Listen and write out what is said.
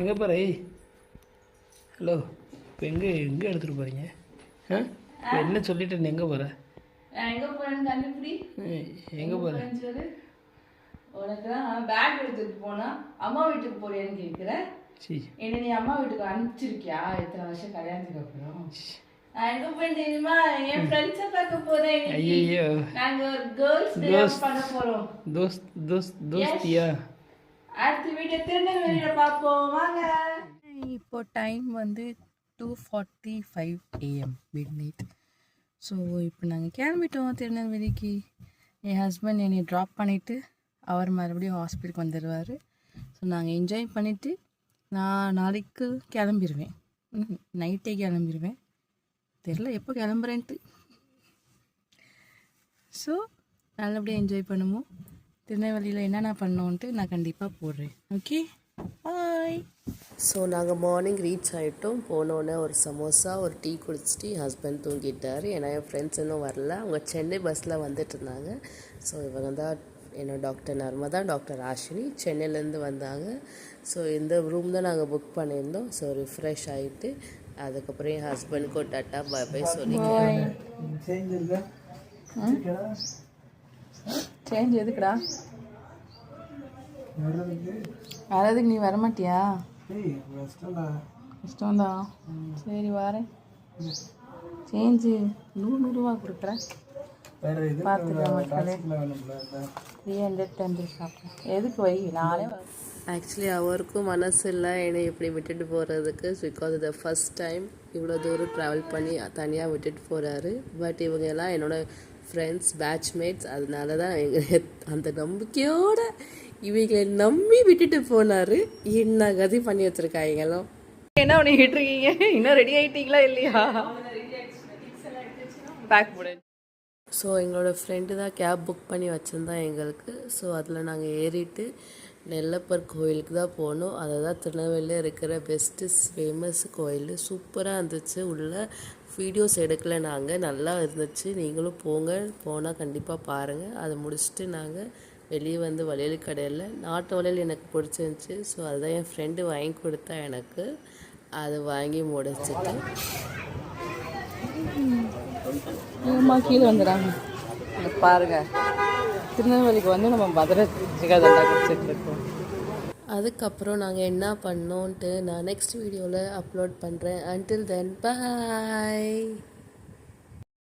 எங்கே போகிற? ஹலோ, இப்போ எங்கே எடுத்துகிட்டு போகிறீங்க? என்ன சொல்லிட்டு எங்கே போகிற? எங்கே போகிறேன்னு கண்டுபிடி. எங்கே போகிறேன்? உனக்கு தான் பேக் எடுத்துகிட்டு போனால் அம்மா வீட்டுக்கு போறியான்னு கேட்குறேன். என்ன நீ அம்மா வீட்டுக்கு அனுப்பிச்சிருக்கியா எத்தனை வருஷம் கல்யாணத்துக்கு அப்புறம்? நான் எங்கே போய் தெரியுமா, என் ஃப்ரெண்ட்ஸை பார்க்க போகிறேன். ஐயோ, நாங்கள் ஒரு கேர்ள்ஸ் டே பண்ண போகிறோம். தோஸ்தியா? அடுத்த வீட்டை திருநெல்வேலியில் பார்ப்போம் வாங்க. இப்போ டைம் வந்து 2:45 AM மிட் நைட். ஸோ இப்போ நாங்கள் கிளம்பிட்டோம் திருநெல்வேலிக்கு. என் ஹஸ்பண்ட் என்னை ட்ராப் பண்ணிவிட்டு அவர் மறுபடியும் ஹாஸ்பிட்டலுக்கு வந்துடுவார். ஸோ நாங்கள் என்ஜாய் பண்ணிவிட்டு நான் நாளைக்கு கிளம்பிடுவேன். நைட்டே கிளம்பிடுவேன், தெரில எப்போ கிளம்புறேன்ட்டு. ஸோ நல்லபடியாக என்ஜாய் பண்ணுவோம். திருநெல்வேலியில் என்னென்ன பண்ணோன்ட்டு நான் கண்டிப்பாக போடுறேன். ஓகே, பாய். ஸோ நாங்கள் மார்னிங் ரீச் ஆகிட்டோம். போனோடனே ஒரு சமோசா ஒரு டீ குடிச்சிட்டு என் ஹஸ்பண்ட் தூங்கிட்டார். ஏன்னா என் ஃப்ரெண்ட்ஸ் இன்னும் வரல, அவங்க சென்னை பஸ்ஸில் வந்துட்டு இருந்தாங்க. ஸோ இவங்க தான் என்னோட டாக்டர் நர்மதா, டாக்டர் ஆஷினி சென்னையிலேருந்து வந்தாங்க. ஸோ இந்த ரூம் தான் நாங்கள் புக் பண்ணியிருந்தோம். ஸோ ரிஃப்ரெஷ் ஆகிட்டு அதுக்கப்புறம் என் ஹஸ்பண்டுக்கும் டாட்டா பாய் பாய் சொல்லிக்கிறேன். சேஞ்ச் எதுக்குடா? வரதுக்கு நீ வரமாட்டியா? இஷ்டம்தான். சரி வரேன். சேஞ்சு 100 ரூபா கொடுக்குறேன், பார்த்துக்கலாம் மக்களே. 300 10 சாப்பிட்றேன். எதுக்கு வை, நானே. ஆக்சுவலி அவருக்கும் மனசு இல்லை என்னை இப்படி விட்டுட்டு போகிறதுக்கு. பிகாஸ் இது ஃபஸ்ட் டைம் இவ்வளோ தூரம் ட்ராவல் பண்ணி தனியாக விட்டுட்டு போகிறாரு. பட் இவங்க எல்லாம் என்னோடய ஃப்ரெண்ட்ஸ், பேட்ச்மேட்ஸ். அதனால தான் அந்த நம்பிக்கையோடு இவங்களை நம்பி விட்டுட்டு போனார். என்ன கதி பண்ணி வச்சுருக்காங்களோ. என்ன பண்ணிக்கிட்டு இருக்கீங்க? இன்னும் ரெடி ஆகிட்டீங்களா இல்லையா? பேக் போடு. ஸோ எங்களோட ஃப்ரெண்டு தான் கேப் புக் பண்ணி வச்சுருந்தா எங்களுக்கு. ஸோ அதில் நாங்கள் ஏறிட்டு நெல்லப்பர் கோயிலுக்கு தான் போனோம். அதை தான் திருநெல்வேலியில் இருக்கிற பெஸ்ட்டு ஃபேமஸ் கோயில். சூப்பராக இருந்துச்சு. உள்ள வீடியோஸ் எடுக்கலை நாங்கள், நல்லா இருந்துச்சு. நீங்களும் போங்க, போனால் கண்டிப்பாக பாருங்கள். அதை முடிச்சுட்டு நாங்கள் வெளியே வந்து வளையல் கடையில் நாட்டு வளையல் எனக்கு பிடிச்சிருந்துச்சி. ஸோ அதுதான் என் ஃப்ரெண்டு வாங்கி கொடுத்தா எனக்கு. அதை வாங்கி முடிச்சுட்டு கீழே வந்துடுறாங்க பாருங்கள். திருநெல்வேலிக்கு வந்து நம்ம மதுரை ஜிகாதண்டா குடிச்சிட்டு இருக்கோம். அதுக்கப்புறம் நாங்கள் என்ன பண்ணோன்ட்டு நான் நெக்ஸ்ட் வீடியோவில் அப்லோட் பண்ணுறேன். அன்டில் தென் பாய்.